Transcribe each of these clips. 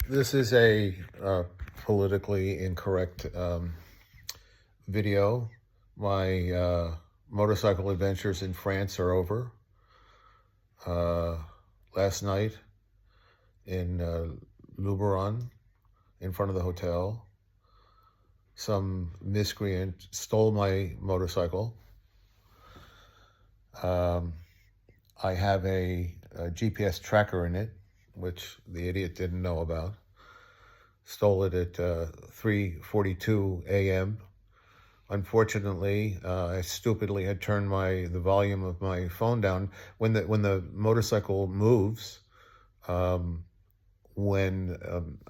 This is a politically incorrect video. My motorcycle adventures in France are over. Last night in Lubron, in front of the hotel, some miscreant stole my motorcycle. I have a GPS tracker in it, which the idiot didn't know about. Stole it at 3:42 a.m. Unfortunately, I stupidly had turned the volume of my phone down. When the motorcycle moves, when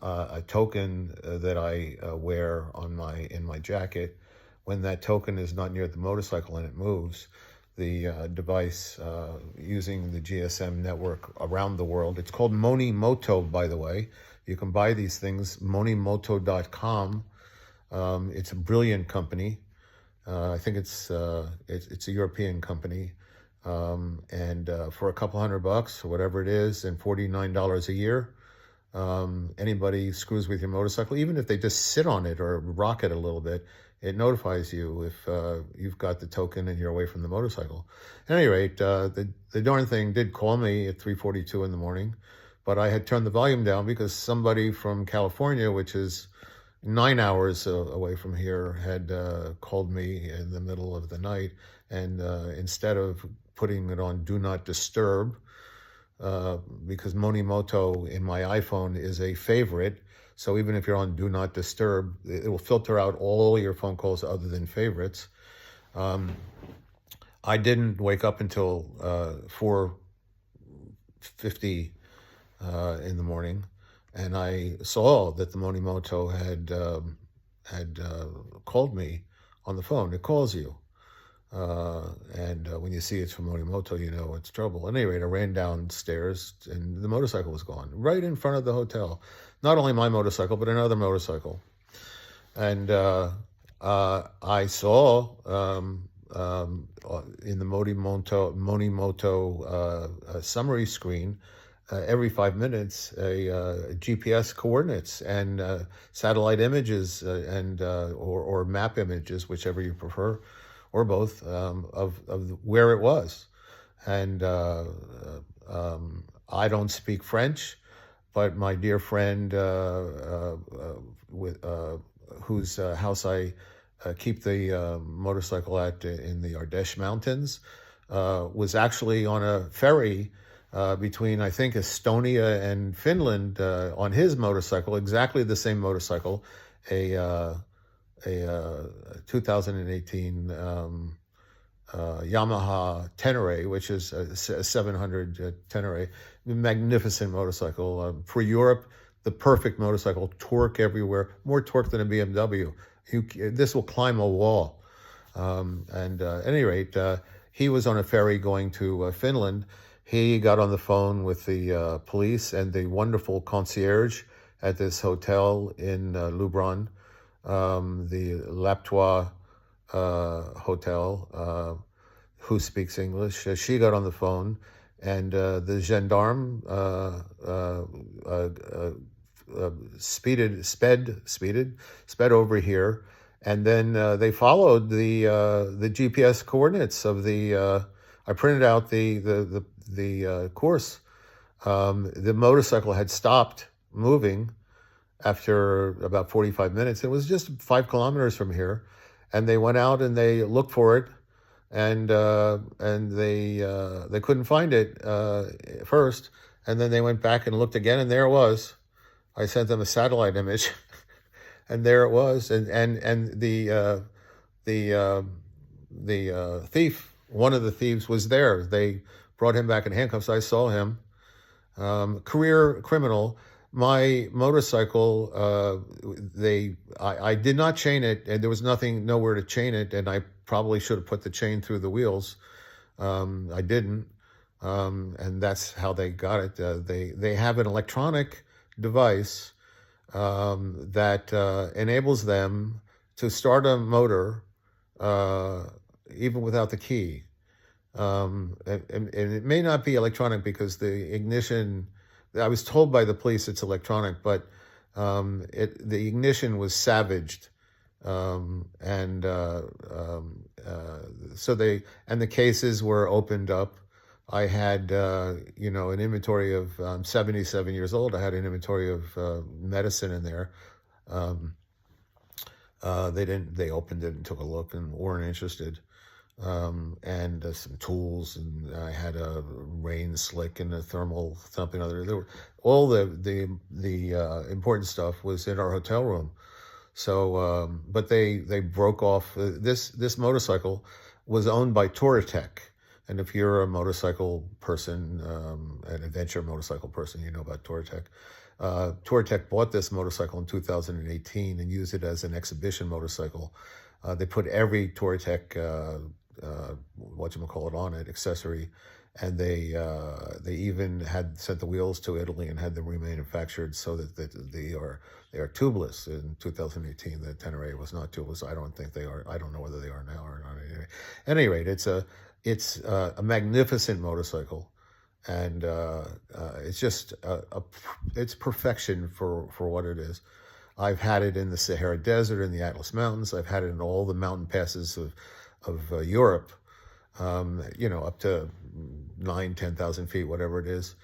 a token that I wear in my jacket, when that token is not near the motorcycle and it moves, the device using the GSM network around the world. It's called Monimoto, by the way. You can buy these things, monimoto.com. It's a brilliant company. I think it's a European company. And for a couple $100 or whatever it is, and $49 a year, anybody screws with your motorcycle, even if they just sit on it or rock it a little bit, it notifies you if you've got the token and you're away from the motorcycle. At any rate, the darn thing did call me at 3:42 in the morning, but I had turned the volume down because somebody from California, which is 9 hours away from here, had called me in the middle of the night, and instead of putting it on Do Not Disturb, because Monimoto in my iPhone is a favorite, so even if you're on Do Not Disturb, it will filter out all your phone calls other than favorites. I didn't wake up until 4:50 in the morning, and I saw that the Monimoto had called me on the phone. It calls you. And when you see it's from Monimoto, you know it's trouble. At any rate, I ran downstairs and the motorcycle was gone, right in front of the hotel. Not only my motorcycle, but another motorcycle. And I saw in the Monimoto summary screen every 5 minutes a GPS coordinates and satellite images or map images, whichever you prefer, or both, of where it was. And I don't speak French, but my dear friend whose house I keep the motorcycle at in the Ardèche Mountains was actually on a ferry between, I think, Estonia and Finland on his motorcycle, exactly the same motorcycle, a 2018 Yamaha Tenere, which is a 700 Tenere, magnificent motorcycle. For Europe, the perfect motorcycle, torque everywhere, more torque than a BMW. This will climb a wall. At any rate, he was on a ferry going to Finland. He got on the phone with the police and the wonderful concierge at this hotel in Lubron, the Laptois hotel, who speaks English. She got on the phone, and the gendarme sped over here, and then they followed the GPS coordinates of the. I printed out the course. The motorcycle had stopped moving after about 45 minutes. It was just 5 kilometers from here, and they went out and they looked for it, and they couldn't find it first, and then they went back and looked again, and there it was. I sent them a satellite image, and there it was, and the thief, one of the thieves, was there. They brought him back in handcuffs. I saw him. Career criminal. My motorcycle, I did not chain it, and there was nowhere to chain it, and I probably should have put the chain through the wheels. I didn't, and that's how they got it. They have an electronic device that enables them to start a motor even without the key. And it may not be electronic because the ignition, I was told by the police it's electronic, but The ignition was savaged, and so the cases were opened up. I had, an inventory of, 77 years old. I had an inventory of medicine in there. Um, they opened it and took a look and weren't interested. And some tools, and I had a rain slick and a thermal something other. There were all the important stuff was in our hotel room. So, but they broke off. This motorcycle was owned by Touratech, and if you're a motorcycle person, an adventure motorcycle person, you know about Touratech. Touratech bought this motorcycle in 2018 and used it as an exhibition motorcycle. They put every Touratech whatchamacallit on it, accessory, and they even had sent the wheels to Italy and had them remanufactured so that they are tubeless. In 2018, the Tenere was not tubeless. I don't think they are. I don't know whether they are now or not. At any rate, it's a magnificent motorcycle, and it's just it's perfection for what it is. I've had it in the Sahara Desert, in the Atlas Mountains. I've had it in all the mountain passes of Europe, up to 10,000 feet, whatever it is.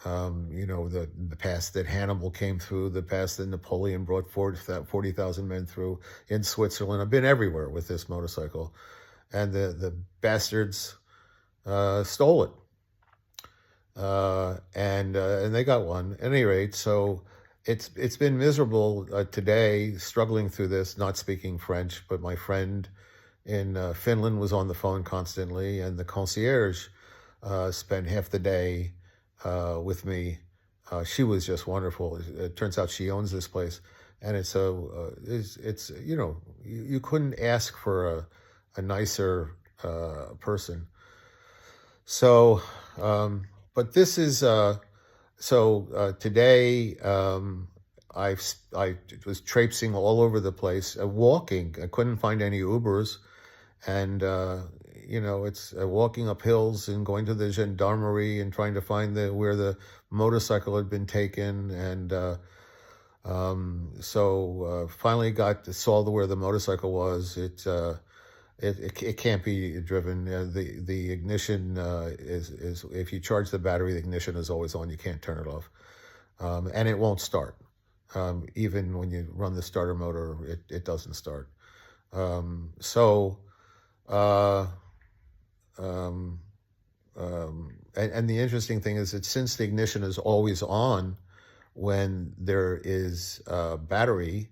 The pass that Hannibal came through, the pass that Napoleon brought forward 40,000 men through in Switzerland. I've been everywhere with this motorcycle, and the bastards stole it, and they got one. At any rate, so it's been miserable today, struggling through this, not speaking French, but my friend in Finland was on the phone constantly, and the concierge spent half the day with me. She was just wonderful. It turns out she owns this place, and it's you couldn't ask for a nicer person. So, but this is today. I was traipsing all over the place, walking. I couldn't find any Ubers, and it's walking up hills and going to the gendarmerie and trying to find where the motorcycle had been taken, and finally saw where the motorcycle was. It can't be driven. The ignition is if you charge the battery, the ignition is always on. You can't turn it off, and it won't start. Even when you run the starter motor, it doesn't start. And the interesting thing is that since the ignition is always on when there is a battery,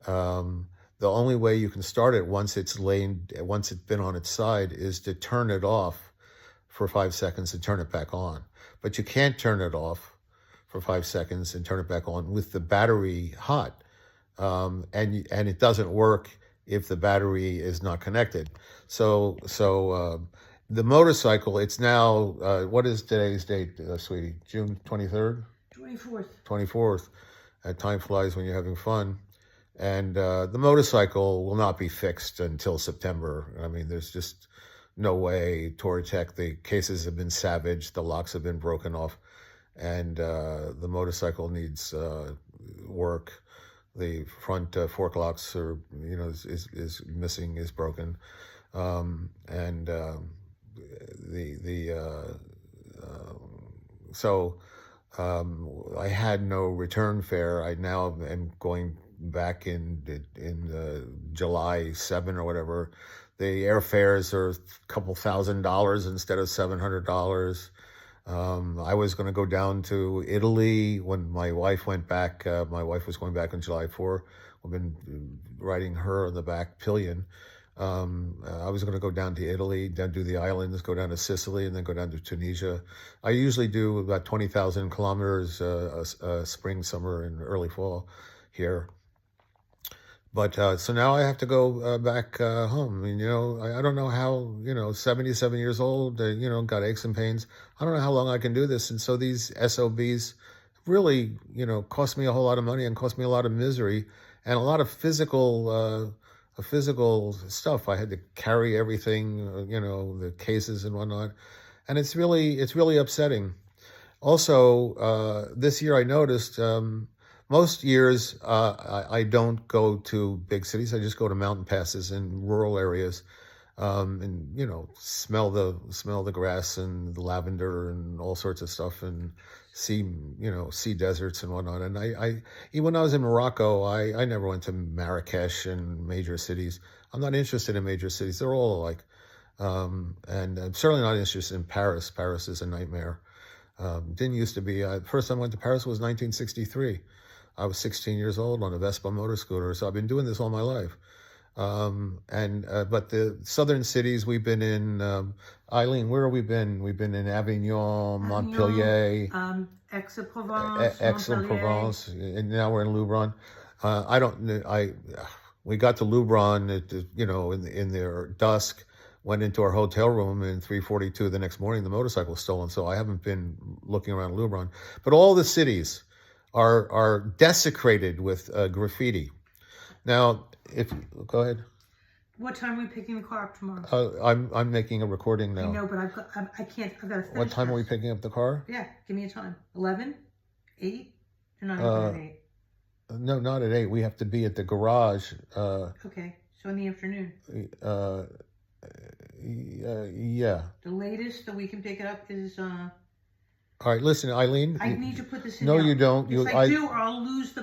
the only way you can start it once it's been on its side is to turn it off for 5 seconds and turn it back on. But you can't turn it off for 5 seconds and turn it back on with the battery hot, and it doesn't work if the battery is not connected. So the motorcycle, it's now, what is today's date, sweetie? June 23rd? 24th. 24th. Time flies when you're having fun. And the motorcycle will not be fixed until September. I mean, there's just no way. Touratech, the cases have been savaged, the locks have been broken off, and the motorcycle needs work. The front fork locks are, is missing, is broken, I had no return fare. I now am going back in July 7 or whatever. The airfares are a couple $1,000s instead of $700. I was going to go down to Italy when my wife went back. My wife was going back on July 4. I've been riding her on the back pillion. I was going to go down to Italy, down do the islands, go down to Sicily, and then go down to Tunisia. I usually do about 20,000 kilometers spring, summer, and early fall here. But so now I have to go back home. I mean, I don't know how, 77 years old, got aches and pains. I don't know how long I can do this. And so these SOBs really, cost me a whole lot of money and cost me a lot of misery and a lot of physical stuff. I had to carry everything, the cases and whatnot. And it's really upsetting. Also, this year I noticed Most years, I don't go to big cities. I just go to mountain passes in rural areas, and smell the grass and the lavender and all sorts of stuff, and see deserts and whatnot. And even when I was in Morocco, I never went to Marrakesh and major cities. I'm not interested in major cities. They're all alike. And I'm certainly not interested in Paris. Paris is a nightmare. Didn't used to be. First time I went to Paris was 1963. I was 16 years old on a Vespa motor scooter, so I've been doing this all my life. But the southern cities we've been in, Eileen, where have we been? We've been in Avignon, Montpellier, Aix-en-Provence, Aix-en-Provence, and now we're in Lubron. We got to Lubron in their dusk. Went into our hotel room in 3:42 the next morning. The motorcycle was stolen, so I haven't been looking around Lubron. But all the cities are desecrated with graffiti. Now, go ahead. What time are we picking the car up tomorrow? I'm making a recording now. I know, but I can't. I've got to finish. What time are we picking up the car? Yeah, give me a time. 11, 8, or not at 8. No, not at 8. We have to be at the garage. Okay, so in the afternoon. Yeah. The latest that we can pick it up is. All right, listen, Eileen. I need to put this in. No, now. You don't. If I do, or I'll lose the.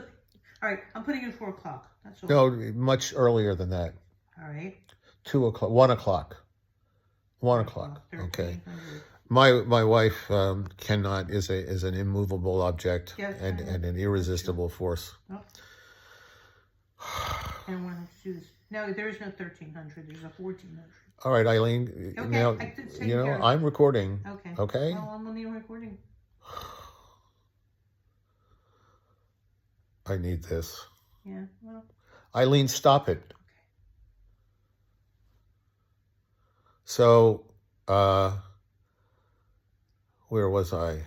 All right, I'm putting it at 4 o'clock. That's all. No, much earlier than that. All right. 2 o'clock. 1 o'clock. 1 o'clock. Okay. My wife cannot is an immovable object, yes, and an irresistible force. Oh. I don't want to do this. No, there is no 1300. There's a 1400. All right, Eileen. Okay, now I'm recording. Okay. Okay. Well, I'm on the recording. I need this. Yeah. Well. Eileen, stop it. Okay. So, where was I?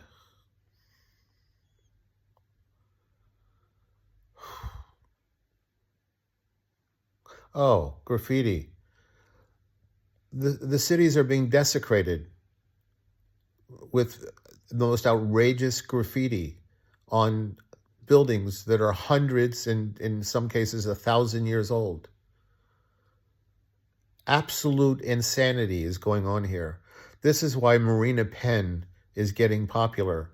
Oh, graffiti. The cities are being desecrated with the most outrageous graffiti on buildings that are hundreds and in some cases 1,000 years old. Absolute insanity is going on here. This is why Marina Penn is getting popular.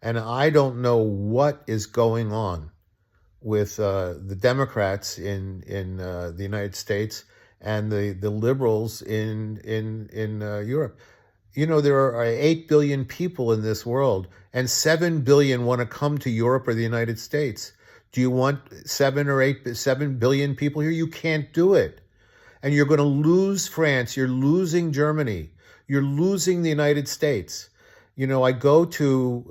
And I don't know what is going on with the Democrats in the United States and the liberals in Europe. You know, there are 8 billion people in this world, and 7 billion want to come to Europe or the United States. Do you want 7 billion people here? You can't do it. And you're going to lose France. You're losing Germany. You're losing the United States. You know, I go to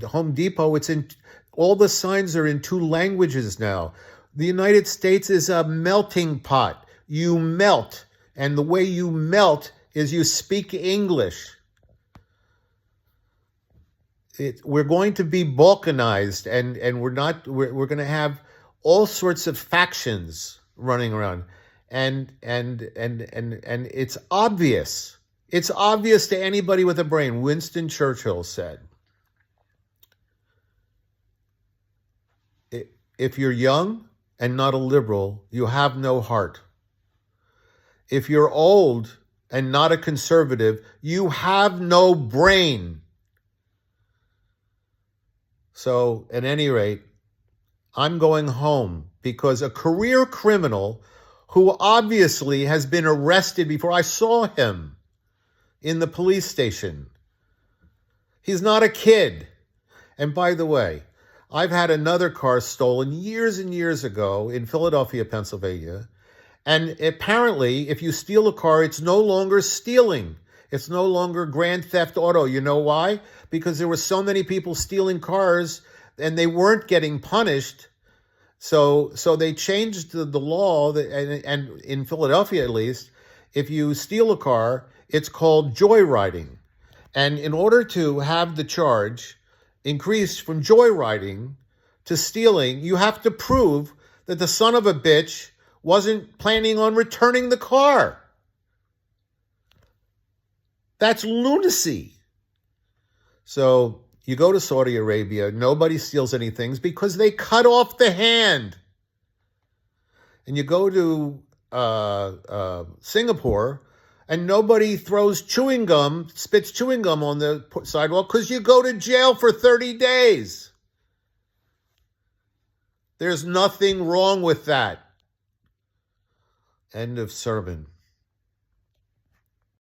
Home Depot. It's in all the signs are in 2 languages now. The United States is a melting pot. You melt, and the way you melt is you speak English. We're going to be balkanized, and we're going to have all sorts of factions running around, and it's obvious. It's obvious to anybody with a brain. Winston Churchill said, if you're young and not a liberal, you have no heart. If you're old and not a conservative, you have no brain. So, at any rate, I'm going home because a career criminal who obviously has been arrested before, I saw him in the police station. He's not a kid. And by the way, I've had another car stolen years and years ago in Philadelphia, Pennsylvania. And apparently, if you steal a car, it's no longer stealing. It's no longer grand theft auto. You know why? Because there were so many people stealing cars and they weren't getting punished. So they changed the law, and in Philadelphia at least, if you steal a car, it's called joyriding. And in order to have the charge increased from joyriding to stealing, you have to prove that the son of a bitch wasn't planning on returning the car. That's lunacy. So You go to Saudi Arabia, nobody steals anything because they cut off the hand. And you go to Singapore, and nobody throws chewing gum, spits chewing gum on the sidewalk because you go to jail for 30 days. There's nothing wrong with that. End of sermon.